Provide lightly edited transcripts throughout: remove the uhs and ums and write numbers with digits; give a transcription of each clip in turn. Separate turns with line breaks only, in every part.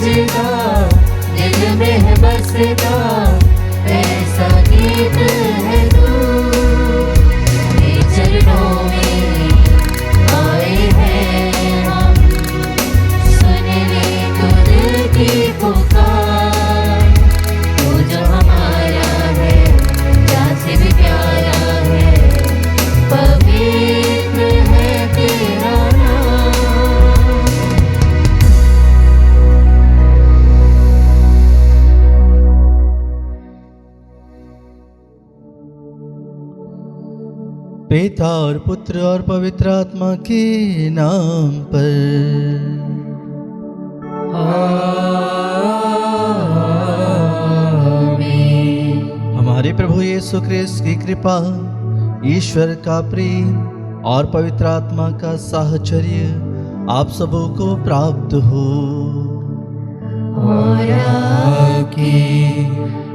बसता, दिल में है बसता, ऐसा गीत है तू। तेरे चरणों में आए हैं हम, सुन ले तो दिल की पुकार। तू जो हमारा है, जान से भी प्यारा है, पवित्र है तेरा नाम।
पिता और पुत्र और पवित्र आत्मा के नाम पर।
आमीन।
हमारे प्रभु यीशु ख्रिस्त की कृपा, ईश्वर का प्रेम और पवित्र आत्मा का साहचर्य आप सबों को प्राप्त हो।
और आपकी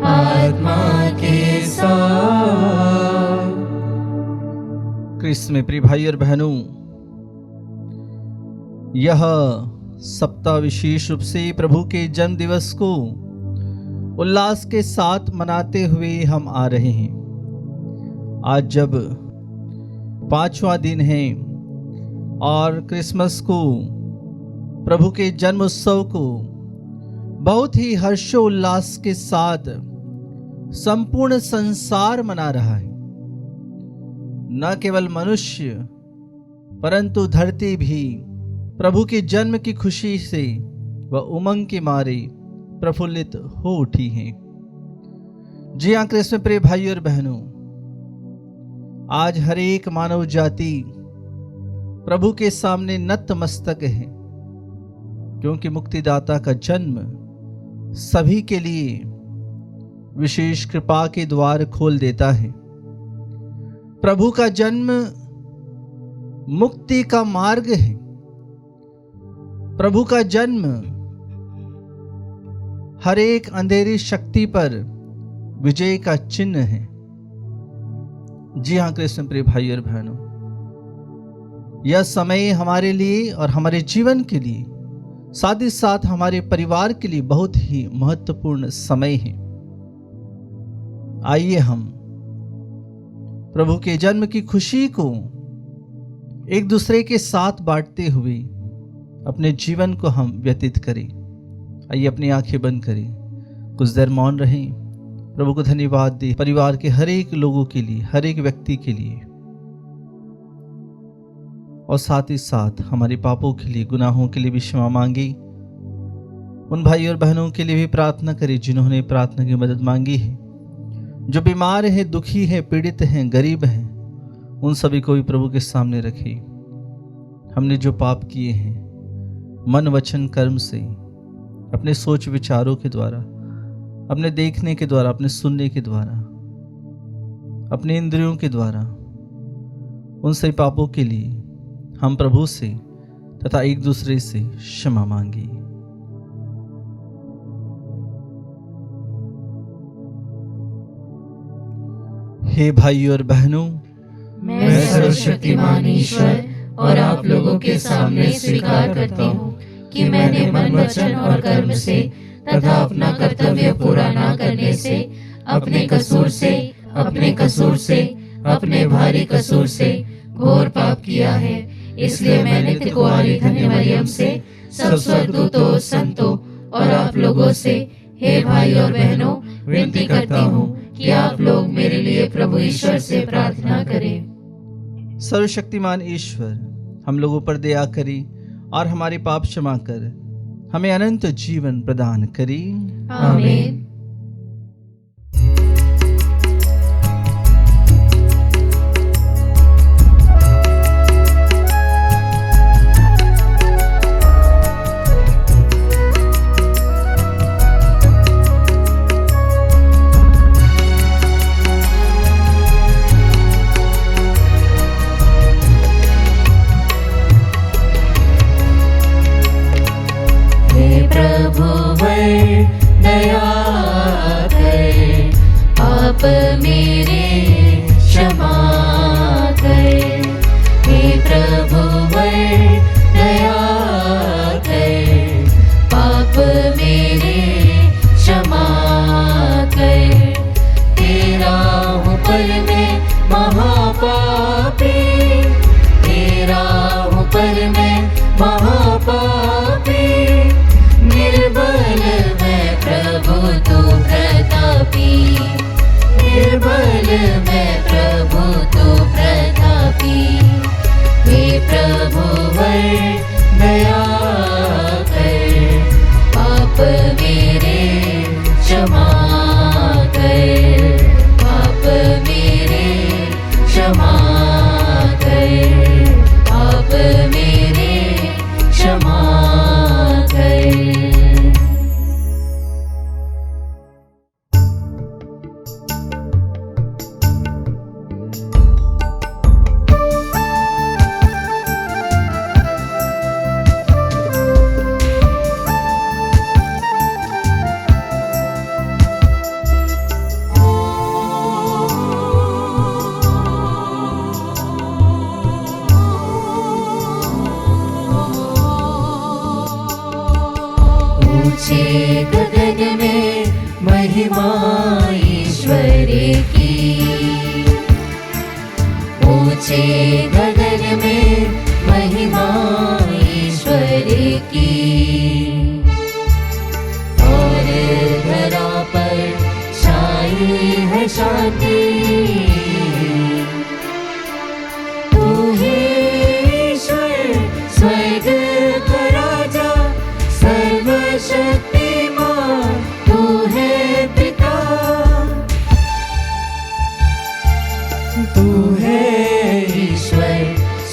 आत्मा के साथ।
क्रिस्त में प्रिय भाई और बहनों, यह सप्ताह विशेष रूप से प्रभु के जन्म दिवस को उल्लास के साथ मनाते हुए हम आ रहे हैं। आज जब 5वां दिन है और क्रिसमस को, प्रभु के जन्म उत्सव को बहुत ही हर्षोल्लास के साथ संपूर्ण संसार मना रहा है। न केवल मनुष्य परंतु धरती भी प्रभु के जन्म की खुशी से व उमंग के मारे प्रफुल्लित हो उठी हैं। जी हाँ क्रिस्त में प्रिय भाई और बहनों, आज हर एक मानव जाति प्रभु के सामने नतमस्तक है, क्योंकि मुक्तिदाता का जन्म सभी के लिए विशेष कृपा के द्वार खोल देता है। प्रभु का जन्म मुक्ति का मार्ग है। प्रभु का जन्म हर एक अंधेरी शक्ति पर विजय का चिन्ह है। जी हाँ कृष्ण प्रिय भाई और बहनों, यह समय हमारे लिए और हमारे जीवन के लिए, साथ ही साथ हमारे परिवार के लिए बहुत ही महत्वपूर्ण समय है। आइए हम प्रभु के जन्म की खुशी को एक दूसरे के साथ बांटते हुए अपने जीवन को हम व्यतीत करें। आइए अपनी आंखें बंद करें, कुछ देर मौन रहें, प्रभु को धन्यवाद दें परिवार के हर एक लोगों के लिए, हर एक व्यक्ति के लिए, और साथ ही साथ हमारे पापों के लिए, गुनाहों के लिए भी क्षमा मांगी। उन भाई और बहनों के लिए भी प्रार्थना करें जिन्होंने प्रार्थना की मदद मांगी है, जो बीमार हैं, दुखी हैं, पीड़ित हैं, गरीब हैं, उन सभी को भी प्रभु के सामने रखें। हमने जो पाप किए हैं मन वचन कर्म से, अपने सोच विचारों के द्वारा, अपने देखने के द्वारा, अपने सुनने के द्वारा, अपने इंद्रियों के द्वारा, उन सभी पापों के लिए हम प्रभु से तथा एक दूसरे से क्षमा मांगे। हे भाई और बहनों,
मैं सर्वशक्तिमान ईश्वर और आप लोगों के सामने स्वीकार करता हूँ कि मैंने मन वचन और कर्म से तथा अपना कर्तव्य पूरा न करने से, अपने कसूर से, अपने भारी कसूर से घोर पाप किया है। इसलिए मैं नित्य कुंवारी धन्य मरियम से, सब स्वर्गदूतों, संतों और आप लोगों से, हे भाई और बहनों, विनती करता हूँ कि आप लोग मेरे लिए प्रभु ईश्वर से प्रार्थना करें।
सर्वशक्तिमान ईश्वर हम लोगों पर दया करी और हमारे पाप क्षमा कर हमें अनंत जीवन प्रदान करी।
आमीन। प्रभु दया कर, पाप में गगन में महिमा ईश्वर की, ऊंचे गगन में महिमा ईश्वर की, और धरा पर छाई है शांति। तू है ईश्वर स्वर्ग का राजा, सर्वशक्तिमान तू है पिता। तू है ईश्वर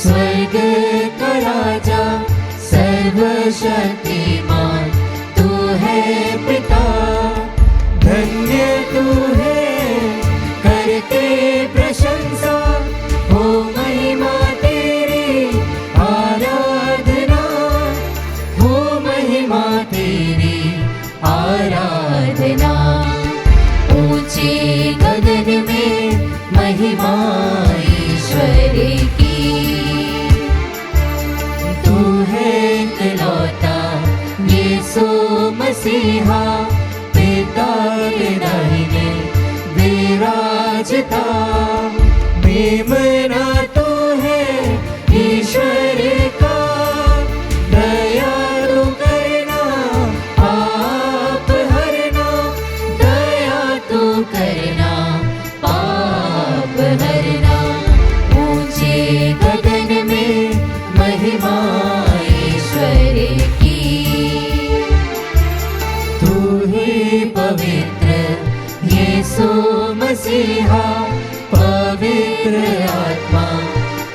स्वर्ग का राजा, सर्वशक्तिमान तू है पिता। धन्य तू है करके प्रशंसा, हो महिमा तेरी आराधना, हो महिमा तेरी आराधना। ऊंचे गगन में महिमा ईश्वर की, तू है इकलौता यीशु मसीहा, पिता के दाहिने विराजता। मेमना तू है ईश्वर का, दया तू करना पाप हरना, दया तू करना पाप हरना। ऊंचे गगन में महिमा ईश्वर की, तू ही पवित्र यीशु मसीहा, पवित्र आत्मा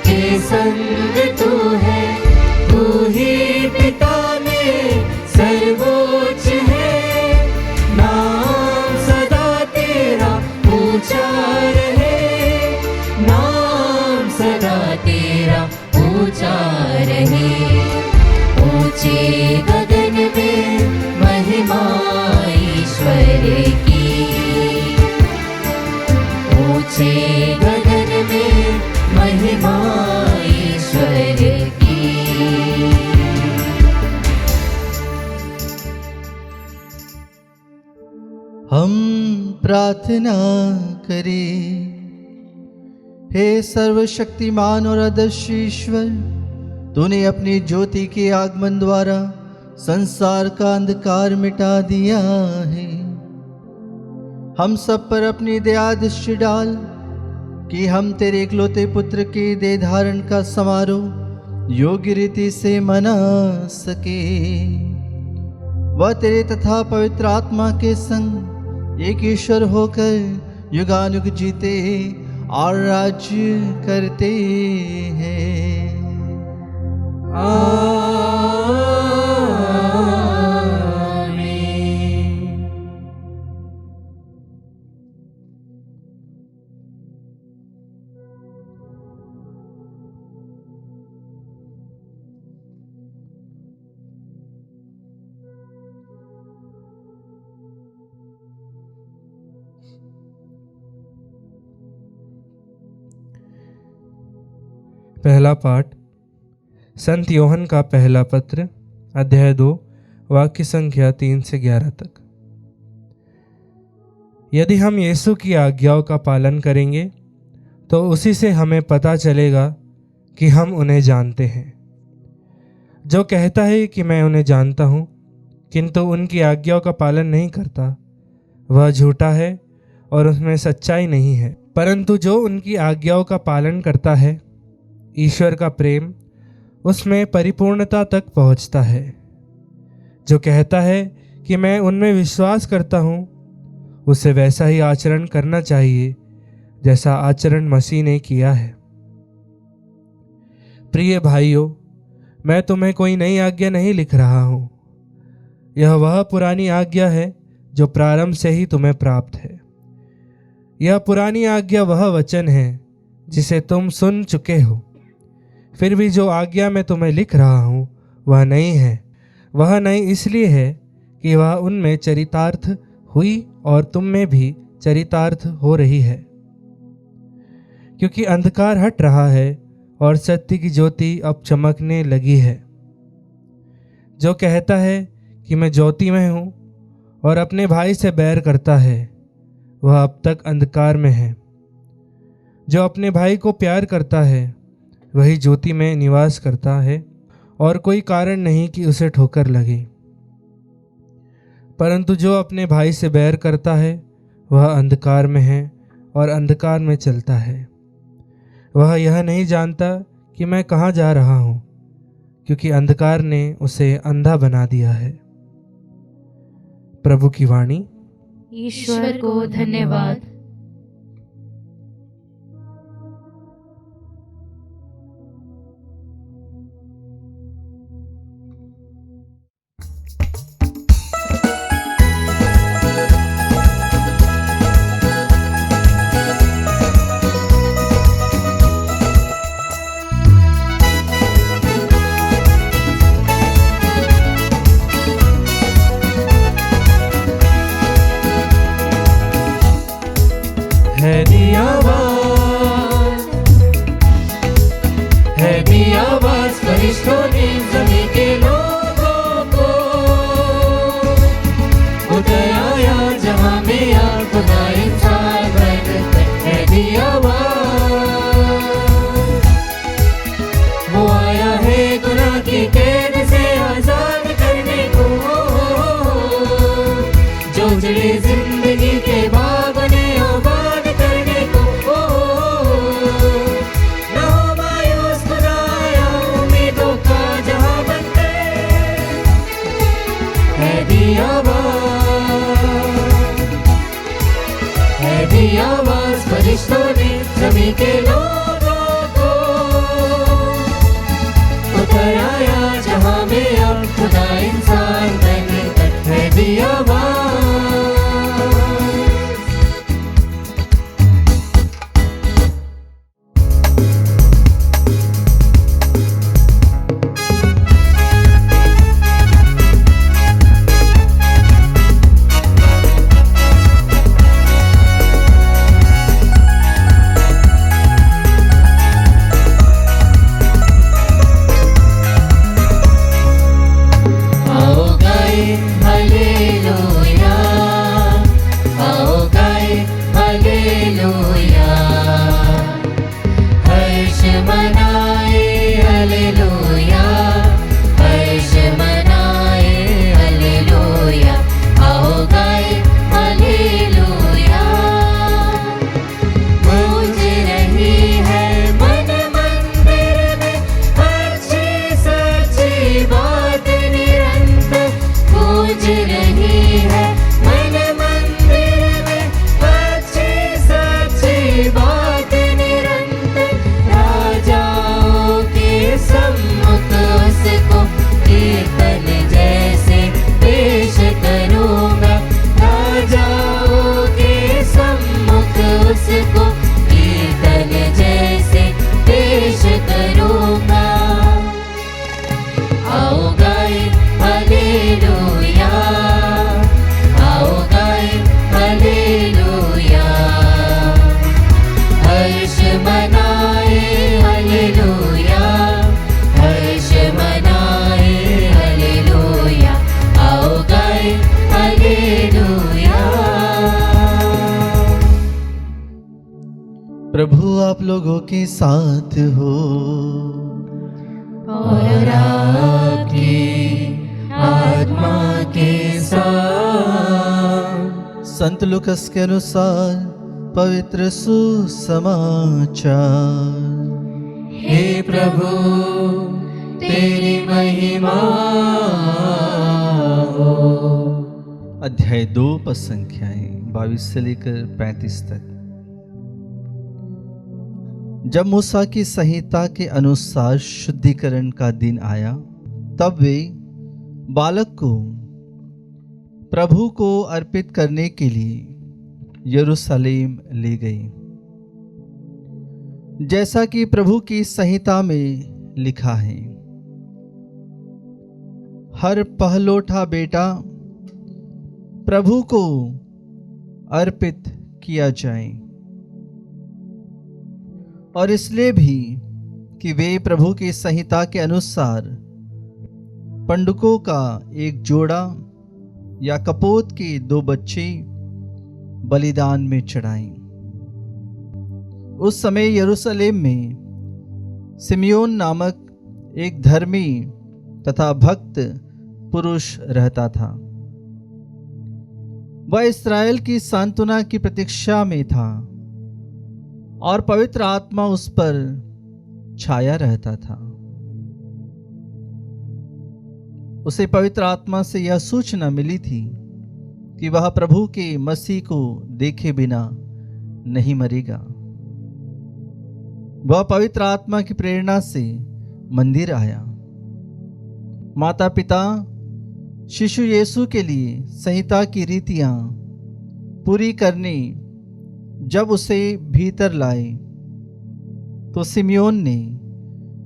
के संग तू है। तू ही पिता में सर्वोच्च है, नाम सदा तेरा ऊंचा रहे, नाम सदा तेरा ऊंचा रहे। ऊंचे गगन में महिमा ईश्वर की, ऊंचे गगन में महिमा ईश्वर की।
हम प्रार्थना करें। हे सर्वशक्तिमान और आदर्श ईश्वर, तूने अपनी ज्योति के आगमन द्वारा संसार का अंधकार मिटा दिया है। हम सब पर अपनी दया दृष्टि डाल कि हम तेरे इकलौते पुत्र के देह धारण का समारोह योग्य रीति से मना सके। वह तेरे तथा पवित्र आत्मा के संग एक ईश्वर होकर युगानुग जीते और राज्य करते हैं।
पहला पाठ संत योहन का पहला पत्र, अध्याय 2, वाक्य संख्या 3 से 11 तक। यदि हम यीशु की आज्ञाओं का पालन करेंगे तो उसी से हमें पता चलेगा कि हम उन्हें जानते हैं। जो कहता है कि मैं उन्हें जानता हूँ किंतु उनकी आज्ञाओं का पालन नहीं करता, वह झूठा है और उसमें सच्चाई नहीं है। परंतु जो उनकी आज्ञाओं का पालन करता है, ईश्वर का प्रेम उसमें परिपूर्णता तक पहुंचता है। जो कहता है कि मैं उनमें विश्वास करता हूँ, उसे वैसा ही आचरण करना चाहिए जैसा आचरण मसीह ने किया है। प्रिय भाइयों, मैं तुम्हें कोई नई आज्ञा नहीं लिख रहा हूँ। यह वह पुरानी आज्ञा है जो प्रारंभ से ही तुम्हें प्राप्त है। यह पुरानी आज्ञा वह वचन है जिसे तुम सुन चुके हो। फिर भी जो आज्ञा मैं तुम्हें लिख रहा हूँ वह नई है। वह नई इसलिए है कि वह उनमें चरितार्थ हुई और तुम में भी चरितार्थ हो रही है। क्योंकि अंधकार हट रहा है और सत्य की ज्योति अब चमकने लगी है। जो कहता है कि मैं ज्योति में हूँ और अपने भाई से बैर करता है वह अब तक अंधकार में है। जो अपने भाई को प्यार करता है वही ज्योति में निवास करता है और कोई कारण नहीं कि उसे ठोकर लगे। परंतु जो अपने भाई से बैर करता है वह अंधकार में है और अंधकार में चलता है। वह यह नहीं जानता कि मैं कहाँ जा रहा हूँ, क्योंकि अंधकार ने उसे अंधा बना दिया है। प्रभु की वाणी।
ईश्वर को धन्यवाद।
है दी आवाज फरिश्तों ने ज़मीं के लोगों को, उतर आया जहां में आ खुदा इंसान बनकर। है दी आवाज, वो आया है गुनाह की कैद से आजाद करने को, जो उजड़ी जिंदगी के बाग ने आबाद करने को। ना हो मायूस खुदा आया उम्मीदों का जहां बनकर। है दी आवाज फरिश्तों ने ज़मीं के लोगों को, उतर आया जहां में अब खुदा इंसान बनकर। है दी आवाज।
प्रभु आप लोगों के साथ हो
और आपकी आत्मा के साथ।
संत लूकस के अनुसार पवित्र सुसमाचार।
हे प्रभु तेरी महिमा हो।
अध्याय 2 पद संख्याएं 22 से लेकर 35 तक। जब मूसा की संहिता के अनुसार शुद्धिकरण का दिन आया, तब वे बालक को प्रभु को अर्पित करने के लिए यरूशलेम ले गई, जैसा कि प्रभु की संहिता में लिखा है, हर पहलौठा बेटा प्रभु को अर्पित किया जाए। और इसलिए भी कि वे प्रभु की संहिता के अनुसार पंडुकों का एक जोड़ा या कपोत के 2 बच्चे बलिदान में चढ़ाए। उस समय यरूशलेम में सिमियोन नामक एक धर्मी तथा भक्त पुरुष रहता था। वह इस्राएल की सांत्वना की प्रतीक्षा में था और पवित्र आत्मा उस पर छाया रहता था। उसे पवित्र आत्मा से यह सूचना मिली थी कि वह प्रभु के मसीह को देखे बिना नहीं मरेगा। वह पवित्र आत्मा की प्रेरणा से मंदिर आया। माता पिता शिशु यीशु के लिए संहिता की रीतियां पूरी करने जब उसे भीतर लाए तो सिमियोन ने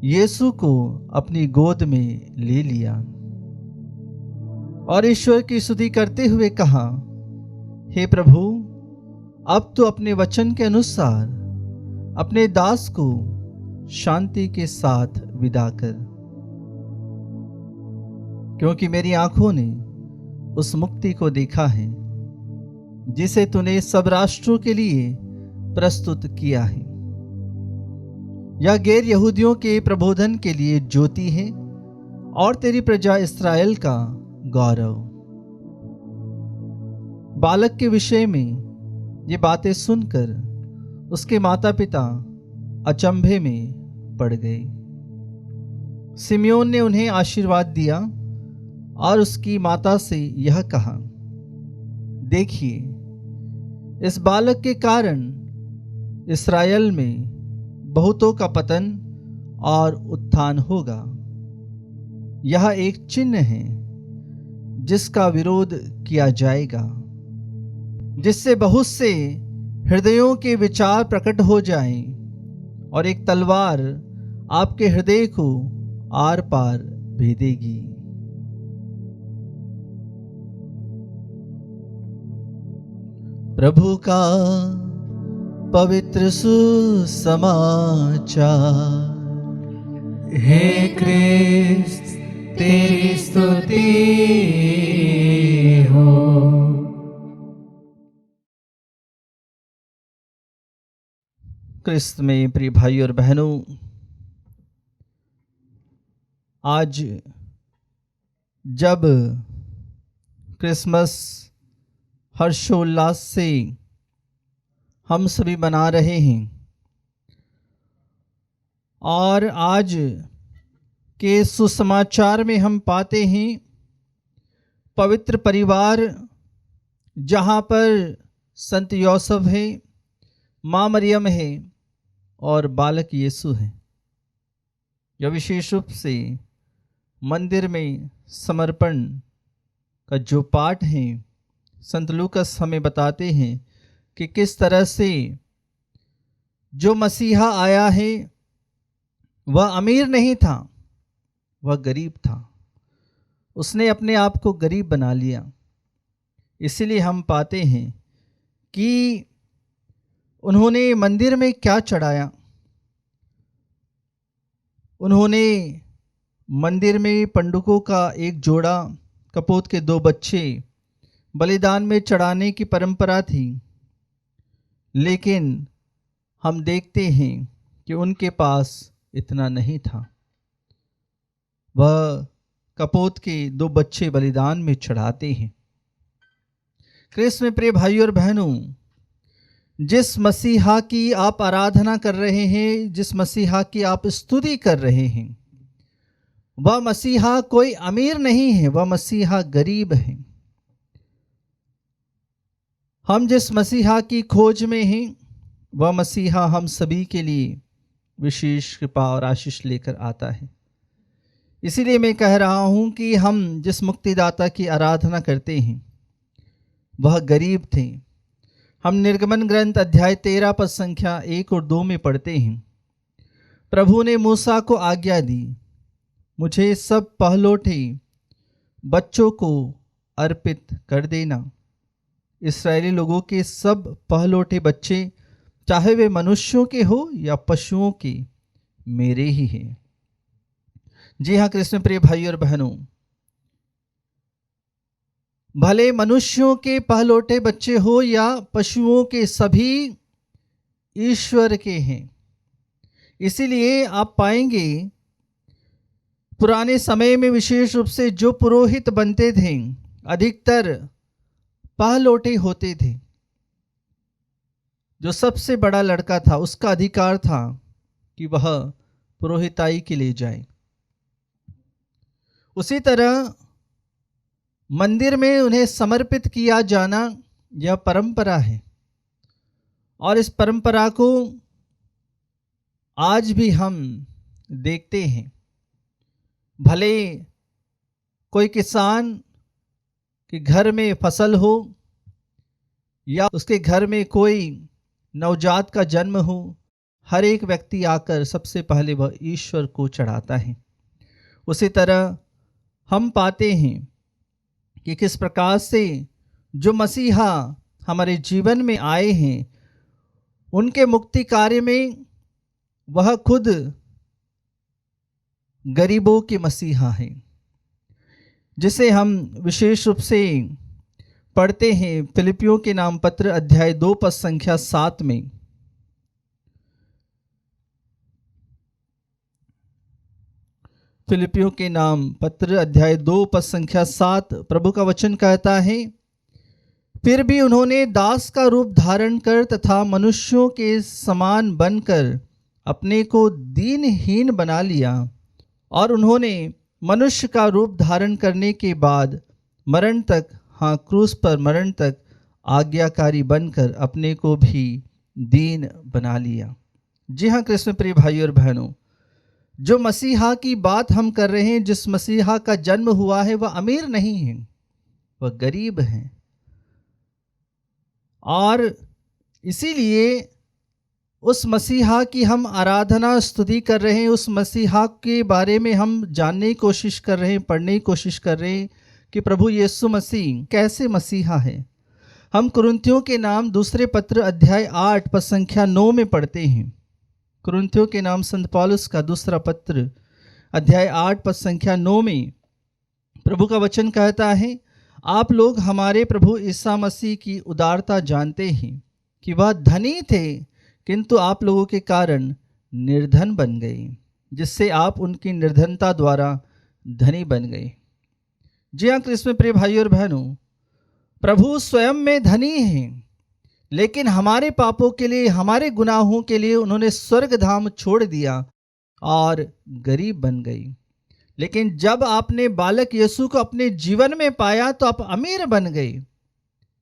यीशु को अपनी गोद में ले लिया और ईश्वर की स्तुति करते हुए कहा, हे प्रभु, अब तो अपने वचन के अनुसार अपने दास को शांति के साथ विदा कर, क्योंकि मेरी आंखों ने उस मुक्ति को देखा है जिसे तूने सब राष्ट्रों के लिए प्रस्तुत किया है। यह गैर यहूदियों के प्रबोधन के लिए ज्योति है और तेरी प्रजा इस्राएल का गौरव। बालक के विषय में ये बातें सुनकर उसके माता पिता अचंभे में पड़ गए। सिमियोन ने उन्हें आशीर्वाद दिया और उसकी माता से यह कहा, देखिए, इस बालक के कारण इस्राएल में बहुतों का पतन और उत्थान होगा। यह एक चिन्ह है जिसका विरोध किया जाएगा, जिससे बहुत से हृदयों के विचार प्रकट हो जाएं और एक तलवार आपके हृदय को आर पार भेदेगी। प्रभु का पवित्र सुसमाचार।
हे क्रिस्त, तेरी स्तुति हो।
क्रिस्त में प्रिय भाई और बहनों, आज जब क्रिसमस हर्षोल्लास से हम सभी मना रहे हैं और आज के सुसमाचार में हम पाते हैं पवित्र परिवार, जहाँ पर संत यूसुफ है, माँ मरियम है और बालक यीशु है। यह विशेष रूप से मंदिर में समर्पण का जो पाठ है, संत लूकस हमें बताते हैं कि किस तरह से जो मसीहा आया है वह अमीर नहीं था, वह गरीब था। उसने अपने आप को गरीब बना लिया। इसीलिए हम पाते हैं कि उन्होंने मंदिर में क्या चढ़ाया। उन्होंने मंदिर में पंडुकों का एक जोड़ा, कपोत के 2 बच्चे बलिदान में चढ़ाने की परंपरा थी, लेकिन हम देखते हैं कि उनके पास इतना नहीं था। वह कपोत के 2 बच्चे बलिदान में चढ़ाते हैं। क्रिस्त में प्रिय भाई और बहनों, जिस मसीहा की आप आराधना कर रहे हैं, जिस मसीहा की आप स्तुति कर रहे हैं, वह मसीहा कोई अमीर नहीं है, वह मसीहा गरीब है। हम जिस मसीहा की खोज में हैं, वह मसीहा हम सभी के लिए विशेष कृपा और आशीष लेकर आता है। इसीलिए मैं कह रहा हूं कि हम जिस मुक्तिदाता की आराधना करते हैं वह गरीब थे। हम निर्गमन ग्रंथ अध्याय 13 पद संख्या 1 और 2 में पढ़ते हैं, प्रभु ने मूसा को आज्ञा दी, मुझे सब पहलौठे बच्चों को अर्पित कर देना। इस्राएली लोगों के सब पहलौठे बच्चे, चाहे वे मनुष्यों के हो या पशुओं के, मेरे ही हैं। जी हाँ कृष्ण प्रिय भाई और बहनों, भले मनुष्यों के पहलौठे बच्चे हो या पशुओं के, सभी ईश्वर के हैं। इसीलिए आप पाएंगे पुराने समय में विशेष रूप से जो पुरोहित बनते थे अधिकतर पहलौठे होते थे। जो सबसे बड़ा लड़का था उसका अधिकार था कि वह पुरोहिताई के लिए जाए। उसी तरह मंदिर में उन्हें समर्पित किया जाना यह परंपरा है, और इस परंपरा को आज भी हम देखते हैं। भले कोई किसान के घर में फसल हो या उसके घर में कोई नवजात का जन्म हो, हर एक व्यक्ति आकर सबसे पहले वह ईश्वर को चढ़ाता है। उसी तरह हम पाते हैं कि किस प्रकार से जो मसीहा हमारे जीवन में आए हैं उनके मुक्ति कार्य में वह खुद गरीबों के मसीहा हैं, जिसे हम विशेष रूप से पढ़ते हैं फिलिपियों के नाम पत्र अध्याय 2 पद संख्या 7 में। फिलिपियों के नाम पत्र अध्याय 2 पद संख्या 7 प्रभु का वचन कहता है, फिर भी उन्होंने दास का रूप धारण कर तथा मनुष्यों के समान बनकर अपने को दीनहीन बना लिया, और उन्होंने मनुष्य का रूप धारण करने के बाद मरण तक, हाँ क्रूस पर मरण तक आज्ञाकारी बनकर अपने को भी दीन बना लिया। जी हाँ कृष्ण प्रिय भाइयों और बहनों, जो मसीहा की बात हम कर रहे हैं, जिस मसीहा का जन्म हुआ है, वह अमीर नहीं है, वह गरीब है। और इसीलिए उस मसीहा की हम आराधना स्तुति कर रहे हैं, उस मसीहा के बारे में हम जानने की कोशिश कर रहे हैं, पढ़ने की कोशिश कर रहे हैं कि प्रभु यीशु मसीह कैसे मसीहा है। हम कुरिन्थियों के नाम दूसरे पत्र अध्याय 8 पद संख्या 9 में पढ़ते हैं। कुरिन्थियों के नाम संत पौलुस का दूसरा पत्र अध्याय 8 पद संख्या 9 में प्रभु का वचन कहता है, आप लोग हमारे प्रभु ईसा मसीह की उदारता जानते हैं कि वह धनी थे किंतु आप लोगों के कारण निर्धन बन गए, जिससे आप उनकी निर्धनता द्वारा धनी बन गए। जी हाँ कृष्ण प्रिय भाइयों और बहनों, प्रभु स्वयं में धनी हैं, लेकिन हमारे पापों के लिए, हमारे गुनाहों के लिए उन्होंने स्वर्ग धाम छोड़ दिया और गरीब बन गई। लेकिन जब आपने बालक यीशु को अपने जीवन में पाया तो आप अमीर बन गए,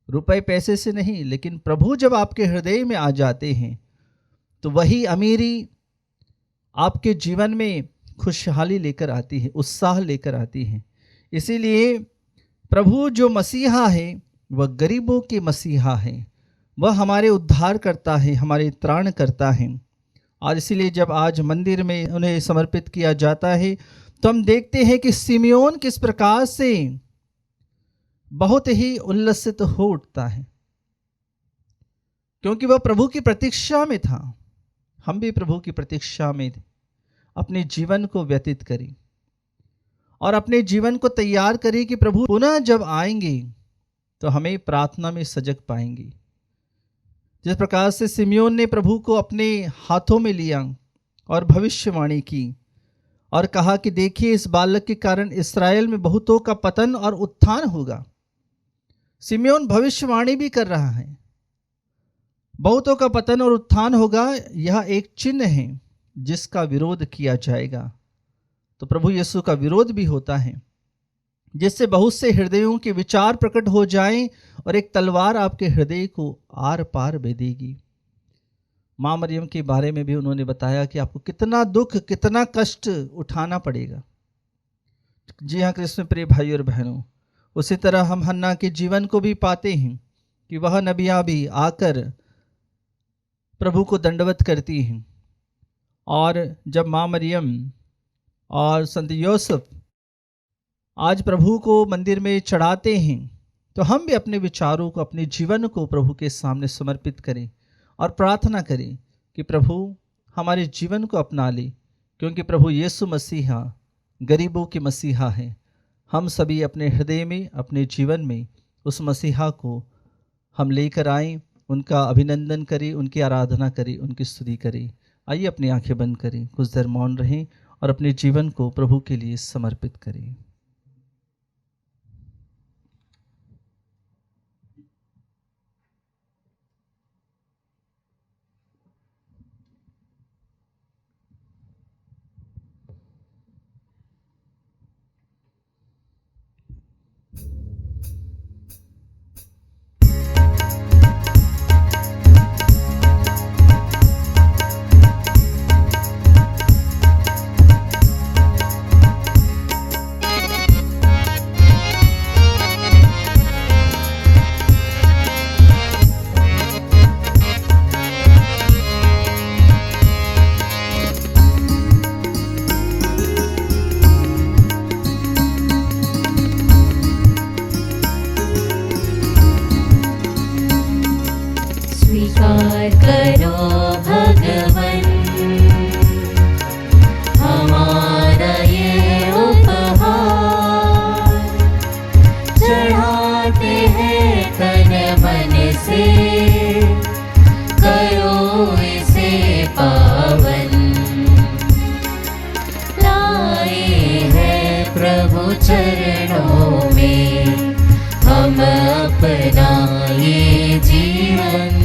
रुपए पैसे से नहीं, लेकिन प्रभु जब आपके हृदय में आ जाते हैं तो वही अमीरी आपके जीवन में खुशहाली लेकर आती है, उत्साह लेकर आती है। इसीलिए प्रभु जो मसीहा है वह गरीबों के मसीहा है, वह हमारे उद्धार करता है, हमारे त्राण करता है। और इसीलिए जब आज मंदिर में उन्हें समर्पित किया जाता है तो हम देखते हैं कि सिमियोन किस प्रकार से बहुत ही उल्लसित हो उठता है, क्योंकि वह प्रभु की प्रतीक्षा में था। हम भी प्रभु की प्रतीक्षा में अपने जीवन को व्यतीत करें और अपने जीवन को तैयार करें कि प्रभु पुनः जब आएंगे तो हमें प्रार्थना में सजग पाएंगे। जिस प्रकार से सिमियोन ने प्रभु को अपने हाथों में लिया और भविष्यवाणी की और कहा कि देखिए इस बालक के कारण इस्राएल में बहुतों का पतन और उत्थान होगा। सिमियोन भविष्यवाणी भी कर रहा है, बहुतों का पतन और उत्थान होगा, यह एक चिन्ह है जिसका विरोध किया जाएगा। तो प्रभु यीशु का विरोध भी होता है, जिससे बहुत से हृदयों के विचार प्रकट हो जाएं और एक तलवार आपके हृदय को आर पार भेदेगी। माँ मरियम के बारे में भी उन्होंने बताया कि आपको कितना दुख, कितना कष्ट उठाना पड़ेगा। जी हाँ कृष्ण प्रिय भाइयों और बहनों, उसी तरह हम हन्ना के जीवन को भी पाते हैं कि वह नबिया भी आकर प्रभु को दंडवत करती हैं। और जब माँ मरियम और संत यूसुफ आज प्रभु को मंदिर में चढ़ाते हैं तो हम भी अपने विचारों को, अपने जीवन को प्रभु के सामने समर्पित करें और प्रार्थना करें कि प्रभु हमारे जीवन को अपना ले, क्योंकि प्रभु यीशु मसीहा गरीबों के मसीहा है, हम सभी अपने हृदय में, अपने जीवन में उस मसीहा को हम लेकर आएं, उनका अभिनंदन करें, उनकी आराधना करें, उनकी स्तुति करें। आइए अपनी आंखें बंद करें, कुछ देर मौन रहें और अपने जीवन को प्रभु के लिए समर्पित करें।
स्वीकार करो भगवन हमारा ये उपहार, चढ़ाते हैं तन मन से, करो इसे पावन। लाए हैं प्रभु चरणों में हम अपना ये जीवन,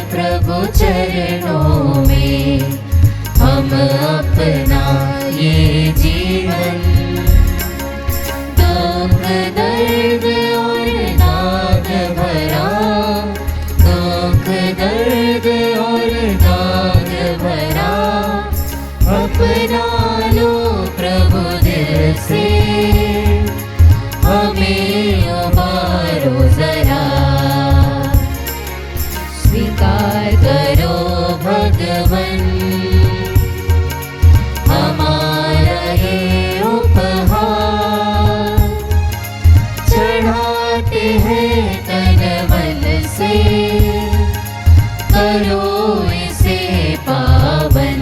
प्रभु चरणों में हम अपना ये जीवन। दुख दर्द और दाग भरा, दुख दर्द और दाग भरा, अपना लो प्रभु दिल से, हमें उबारो जरा। स्वीकार करो भगवन हमारा ये उपहार, चढ़ाते हैं तन मन से, करो इसे पावन।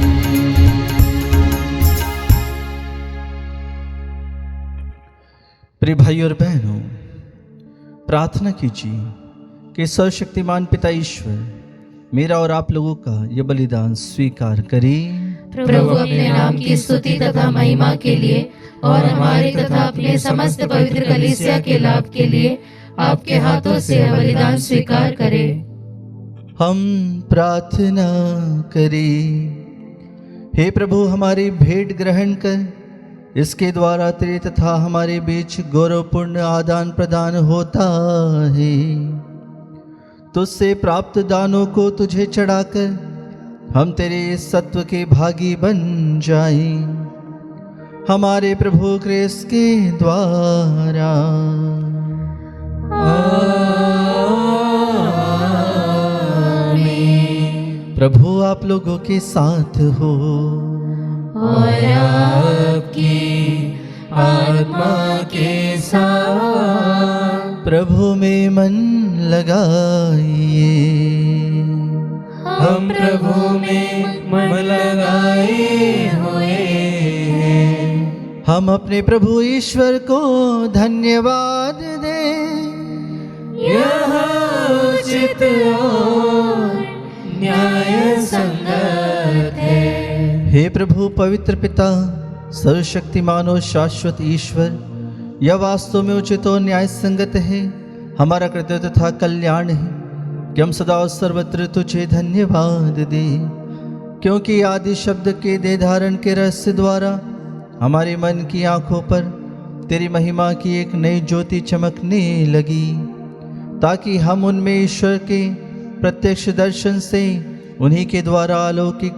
प्रिय भाई और बहनों, प्रार्थना कीजिए कि सर्वशक्तिमान पिता ईश्वर मेरा और आप लोगों का ये बलिदान स्वीकार करे।
प्रभु अपने नाम की स्तुति तथा महिमा के लिए और हमारे तथा अपने समस्त पवित्र कलीसिया के लाभ के लिए आपके हाथों से यह बलिदान स्वीकार करे।
हम प्रार्थना करें। हे प्रभु, हमारी भेंट ग्रहण कर, इसके द्वारा तेरे तथा हमारे बीच गौरवपूर्ण आदान प्रदान होता है। तुझसे प्राप्त दानों को तुझे चढ़ाकर हम तेरे सत्व के भागी बन जाएं, हमारे प्रभु क्रिस्त के द्वारा। आमीन। प्रभु आप लोगों के साथ हो
और आपकी आत्मा के साथ।
प्रभु में मन लगाइए।
हम प्रभु में मन लगाए हुए हैं।
हम अपने प्रभु ईश्वर को धन्यवाद दें।
यह उचित और न्याय संगत है।
हे प्रभु पवित्र पिता, सर्वशक्तिमान और शाश्वत ईश्वर, यह वास्तव में उचित और न्याय संगत है, हमारा कर्तव्य तथा कल्याण है कि हम सदा और सर्वत्र तुझे धन्यवाद दें, क्योंकि आदि शब्द के देह धारण के रहस्य द्वारा हमारे मन की आंखों पर तेरी महिमा की एक नई ज्योति चमकने लगी, ताकि हम उनमें ईश्वर के प्रत्यक्ष दर्शन से, उन्हीं के द्वारा अलौकिक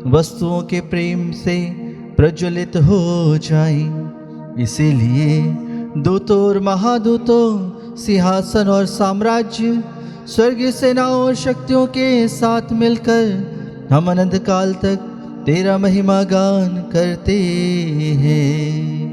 वस्तुओं के प्रेम से प्रज्वलित हो जाएं। इसीलिए दूतों और महादूतों, सिंहासन और साम्राज्य, स्वर्गीय सेनाओं और शक्तियों के साथ मिलकर हम अनंत काल तक तेरा महिमा गान करते हैं।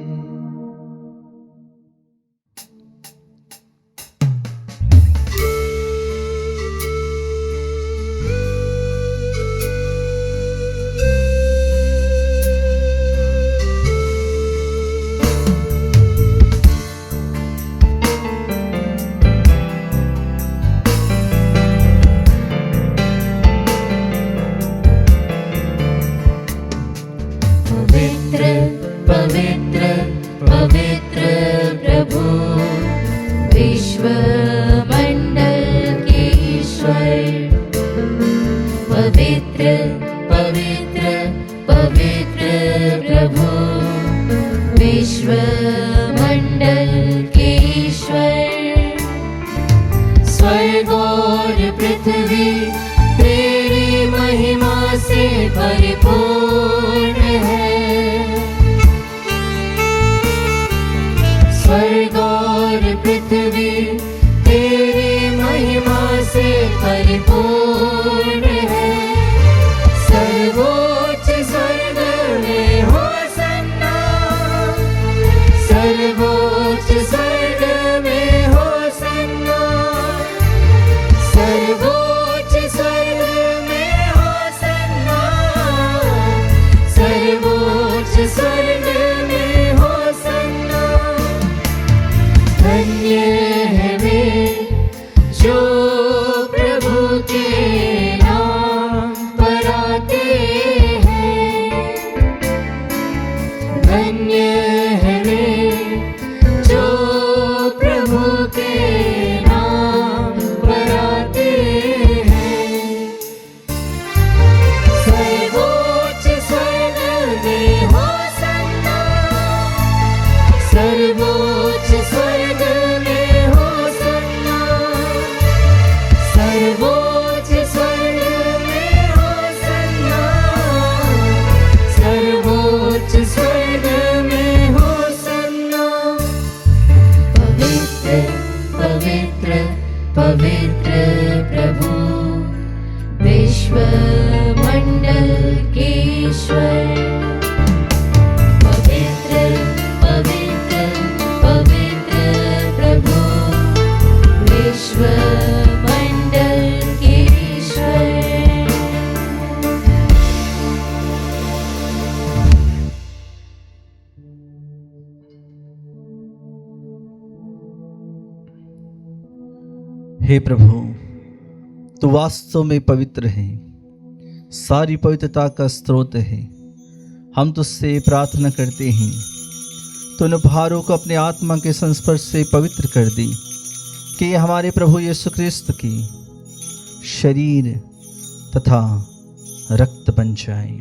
विश्व मंडल के ईश्वर, पवित्र पवित्र पवित्र प्रभु, विश्व मंडल के ईश्वर। स्वर्ग और पृथ्वी तेरी महिमा से परिपूर्ण है। स्वर्ग और पृथ्वी तेरी महिमा से परिपूर्ण है। सर्वोच्च स्वर्ग में होसन्ना, सर्वोच्च स्वर्ग में होसन्ना, सर्वोच्च स्वर्ग में होसन्ना, सर्वोच्च स्वर्ग में होसन्ना। धन्य है वे जो प्रभु के नाम पर आते हैं। धन्य है वे जो प्रभु के नाम पर आते हैं। सर्वोच्च स्वर्ग में होसन्ना, सर्वोच्च स्वर्ग में होसन्ना, सर्वोच्च स्वर्ग में होसन्ना, सर्वोच्च स्वर्ग में होसन्ना। पवित्र पवित्र पवित्र प्रभु, विश्व मंडल के ईश्वर। पवित्र पवित्र पवित्र प्रभु, विश्व मंडल के ईश्वर।
हे प्रभु, तू वास्तव में पवित्र है, सारी पवित्रता का स्रोत है। हम तुझसे प्रार्थना करते हैं, तूने भारों को अपने आत्मा के संस्पर्श से पवित्र कर दी कि ये हमारे प्रभु यीशु ख्रिस्त की शरीर तथा रक्त बन जाए।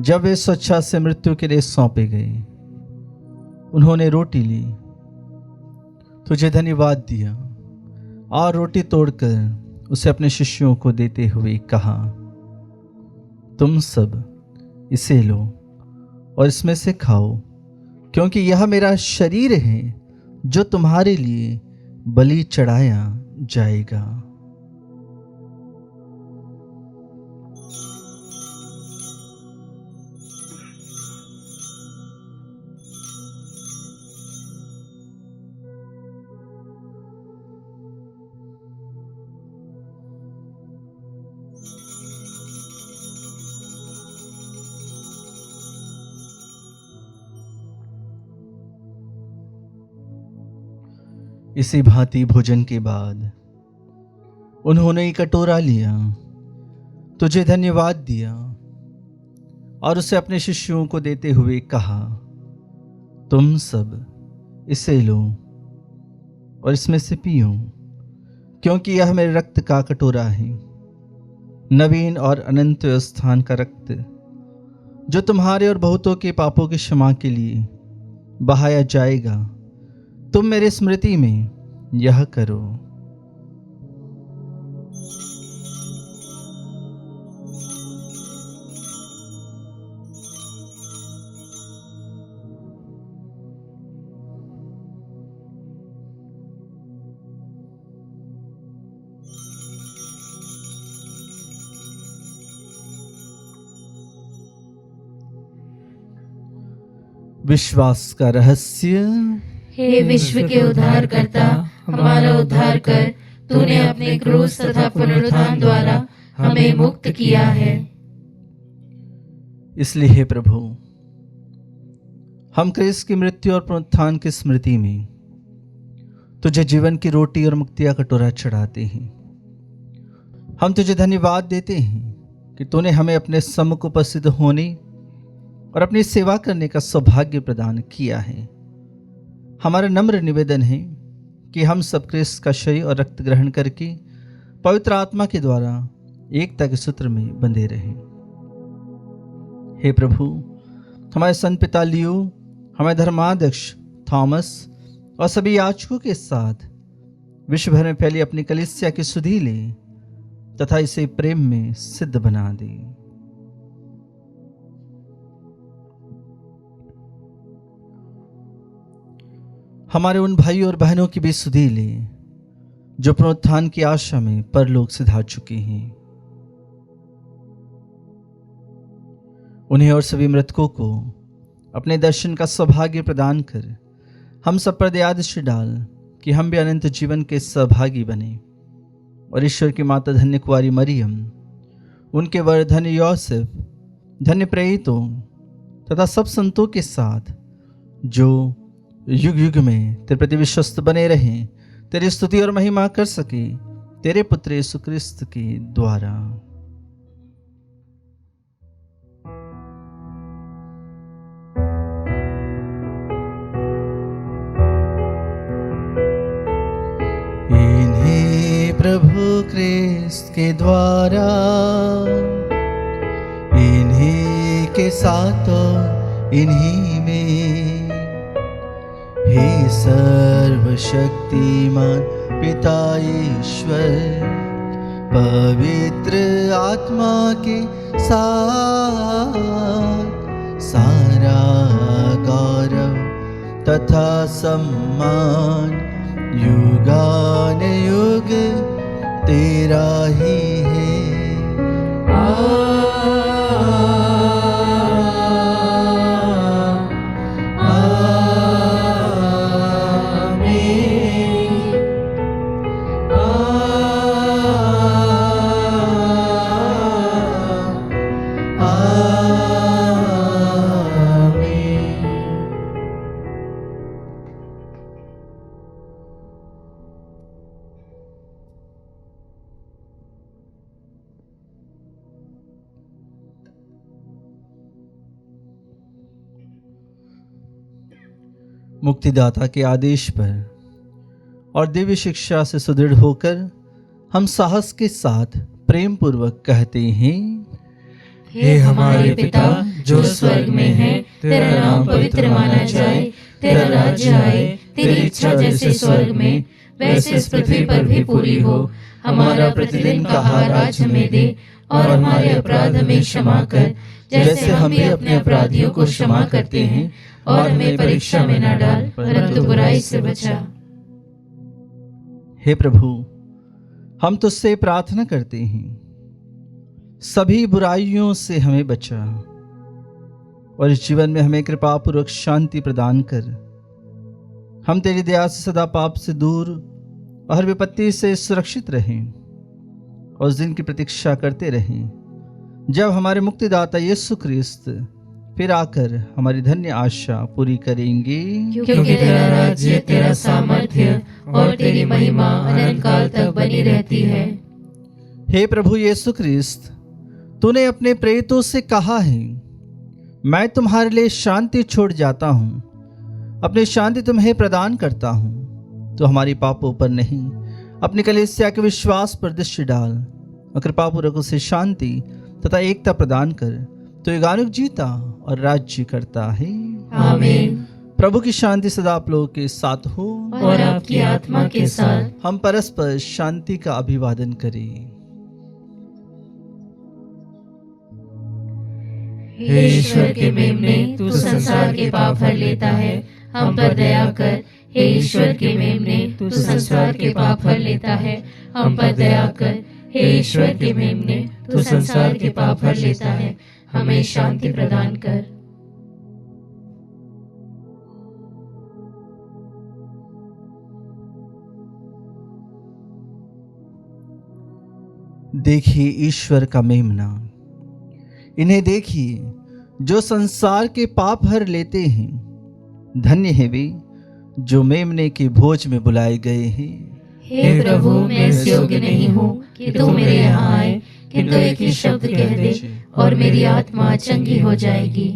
जब वे स्वेच्छा से मृत्यु के लिए सौंपे गए, उन्होंने रोटी ली, तुझे धन्यवाद दिया और रोटी तोड़कर उसे अपने शिष्यों को देते हुए कहा, तुम सब इसे लो और इसमें से खाओ, क्योंकि यह मेरा शरीर है जो तुम्हारे लिए बलि चढ़ाया जाएगा। इसी भांति भोजन के बाद उन्होंने एक कटोरा लिया, तुझे धन्यवाद दिया और उसे अपने शिष्यों को देते हुए कहा, तुम सब इसे लो और इसमें से पियो, क्योंकि यह मेरे रक्त का कटोरा है, नवीन और अनंत स्थान का रक्त, जो तुम्हारे और बहुतों के पापों की क्षमा के लिए बहाया जाएगा। तुम मेरे स्मृति में यह करो। विश्वास का रहस्य।
हे विश्व के उद्धारकर्ता, हमारा उद्धार कर। तूने अपने क्रूस तथा पुनरुत्थान द्वारा हमें मुक्त किया है।
इसलिए हे प्रभु, हम क्रिस्त की मृत्यु और पुनरुत्थान की स्मृति में तुझे जीवन की रोटी और मुक्ति का कटोरा चढ़ाते हैं। हम तुझे धन्यवाद देते हैं कि तूने हमें अपने सम्मुख उपस्थित होने और अपनी सेवा करने का सौभाग्य प्रदान किया है। हमारा नम्र निवेदन है कि हम सब क्रिस्त का शरीर और रक्त ग्रहण करके पवित्र आत्मा के द्वारा एकता के सूत्र में बंधे रहें। हे प्रभु, हमारे संत पिता लियो, हमारे धर्माध्यक्ष थॉमस और सभी याजकों के साथ विश्व भर में फैली अपनी कलीसिया की सुधि ले तथा इसे प्रेम में सिद्ध बना दे। हमारे उन भाई और बहनों की भी सुधि ले जो पुनरुत्थान की आशा में परलोक सिधा चुके हैं। उन्हें और सभी मृतकों को अपने दर्शन का सौभाग्य प्रदान कर हम सब पर दया दृष्टि डाल कि हम भी अनंत जीवन के सहभागी बने और ईश्वर की माता धन्य कुंवारी मरियम, उनके वर धन्य यौसेफ, धन्य प्रेरितों तथा सब संतों के साथ जो युग युग में तेरे प्रति विश्वस्त बने रहें, तेरी स्तुति और महिमा कर सके तेरे पुत्र यीशु क्रिस्त के द्वारा। इन्हीं प्रभु क्रिस्त के द्वारा, इन्हीं के साथ और इन्हीं में, हे सर्वशक्तिमान पिता ईश्वर, पवित्र आत्मा के साथ सारा गौरव तथा सम्मान युगान युग तेरा ही है। मुक्तिदाता के आदेश पर और दिव्य शिक्षा से सुदृढ़ होकर हम साहस के साथ प्रेम पूर्वक कहते हैं,
हे हमारे पिता जो स्वर्ग में है, तेरा नाम पवित्र माना जाए, तेरा राज्य आए, तेरी इच्छा जैसे स्वर्ग में वैसे इस पृथ्वी पर भी पूरी हो। हमारा प्रतिदिन का आहार आज हमें दे और हमारे अपराध हमें क्षमा कर जैसे हम भी अपने अपराधियों को क्षमा करते हैं, और हमें परीक्षा में न डाल परंतु बुराई से बचा।
हे प्रभु, हम तुझसे प्रार्थना करते हैं, सभी बुराइयों से हमें बचा और इस जीवन में हमें कृपापूर्वक शांति प्रदान कर हम तेरी दया से सदा पाप से दूर और हर विपत्ति से सुरक्षित रहें और उस दिन की प्रतीक्षा करते रहें जब हमारे मुक्तिदाता यीशु क्रिस्त फिर आकर हमारी धन्य आशा पूरी करेंगे।
क्योंकि तेरा राज्य, तेरा सामर्थ्य और तेरी महिमा अनंत काल तक बनी रहती है।
हे प्रभु यीशु क्रिस्त, तूने अपने प्रेरितों से कहा है, मैं तुम्हारे लिए शांति छोड़ जाता हूँ, अपनी शांति तुम्हें प्रदान करता हूँ। तो हमारी पापों पर नहीं, अपनी कलीसिया के विश्वास पर दृष्टि डाल और कृपापूर्वक उसे शांति तथा एकता प्रदान कर। तो युगानुग जीता और राज्य करता है।
आमीन।
प्रभु की शांति सदा आप लोगों के साथ हो
और आपकी आत्मा के साथ।
हम परस्पर शांति का अभिवादन करें।
हे ईश्वर के मेमने, तू संसार के पाप हर लेता है, हम पर दया कर। हे ईश्वर के मेमने, तू संसार के पाप हर लेता है, हम पर दया कर। हे ईश्वर के मेमने, तू संसार के पाप हर लेता है, हमें शांति प्रदान कर।
देखिए ईश्वर का मेमना, इन्हें देखिए जो संसार के पाप हर लेते हैं। धन्य है वे जो मेमने के भोज में बुलाए गए हैं।
हे प्रभु, मैं इस योग्य नहीं हूँ कि तू मेरे यहाँ आए, किंतु एक ही शब्द कह दे और मेरी आत्मा चंगी हो जाएगी।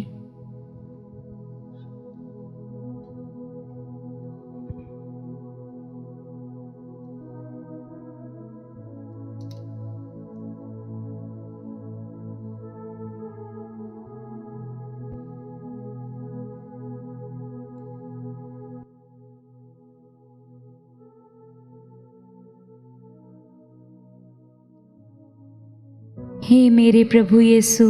हे मेरे प्रभु यीशु,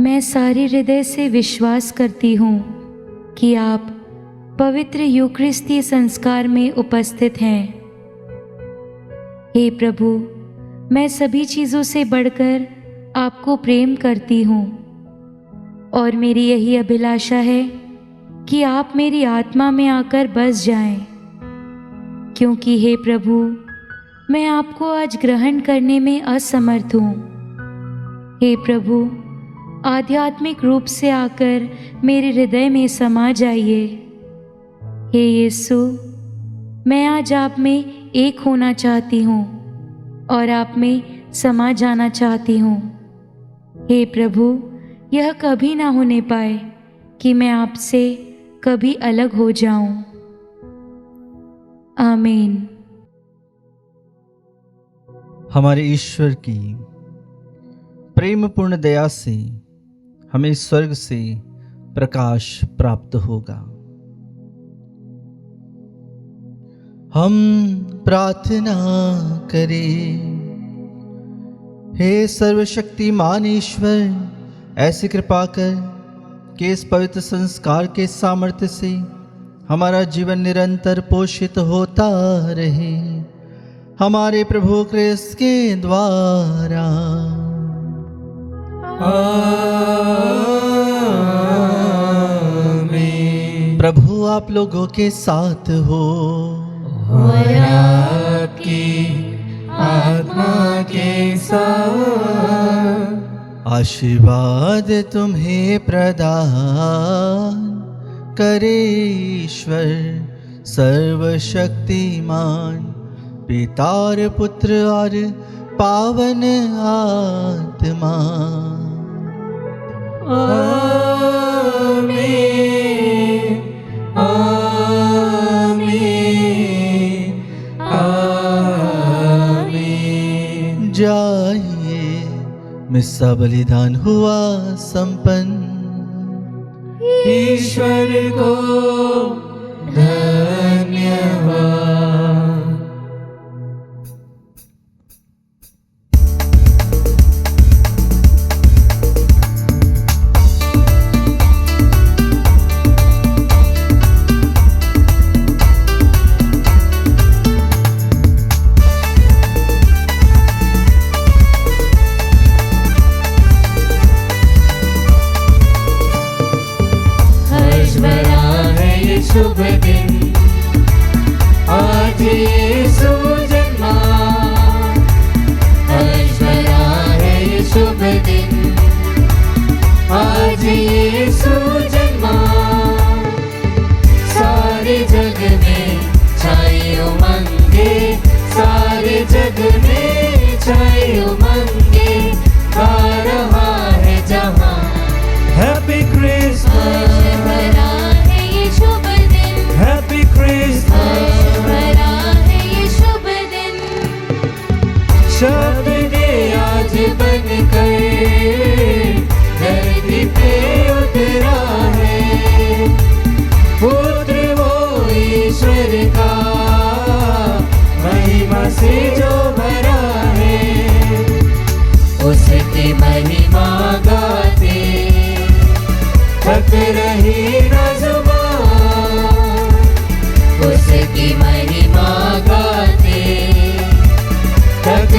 मैं सारे हृदय से विश्वास करती हूँ कि आप पवित्र यूकरिस्ती संस्कार में उपस्थित हैं। हे प्रभु, मैं सभी चीज़ों से बढ़कर आपको प्रेम करती हूँ और मेरी यही अभिलाषा है कि आप मेरी आत्मा में आकर बस जाएं, क्योंकि हे प्रभु, मैं आपको आज ग्रहण करने में असमर्थ हूँ। हे प्रभु, आध्यात्मिक रूप से आकर मेरे हृदय में समा जाइए। हे यीशु, मैं आज आप में एक होना चाहती हूँ और आप में समा जाना चाहती हूँ। हे प्रभु, यह कभी ना होने पाए कि मैं आपसे कभी अलग हो जाऊं। आमीन।
हमारे ईश्वर की प्रेमपूर्ण दया से हमें स्वर्ग से प्रकाश प्राप्त होगा। हम प्रार्थना करें। हे सर्वशक्तिमान ईश्वर, ऐसी कृपा कर कि इस पवित्र संस्कार के सामर्थ्य से हमारा जीवन निरंतर पोषित होता रहे, हमारे प्रभु क्रिस्त के द्वारा।
आमीन।
प्रभु आप लोगों के साथ हो
और आपकी आत्मा के साथ।
आशीर्वाद तुम्हें प्रदान करे ईश्वर सर्वशक्तिमान, पिता और पुत्र और पावन आत्मा।
आमीन, आमीन, आमीन।
जाइए, मिस्सा बलिदान हुआ संपन्न।
ईश्वर को धन्यवाद। शुभ दिन आज यीशु जन्मा, हर्ष भरा है ये शुभ दिन आज यीशु जन्मा। सारे जग में छाई उमंगे, सारे जग में छाई उमंगे, गा रहा है जहां हैप्पी क्रिसमस। हैप्पी क्रिसमस,
भरा है ये शुभ दिन।
शब्द ने आज बन कर धरती पे उतरा है, पुत्र वो ईश्वर का महिमा से जो भरा है, उसकी महिमा गाते थक रही न जुबान, उसकी महिमा गाते थक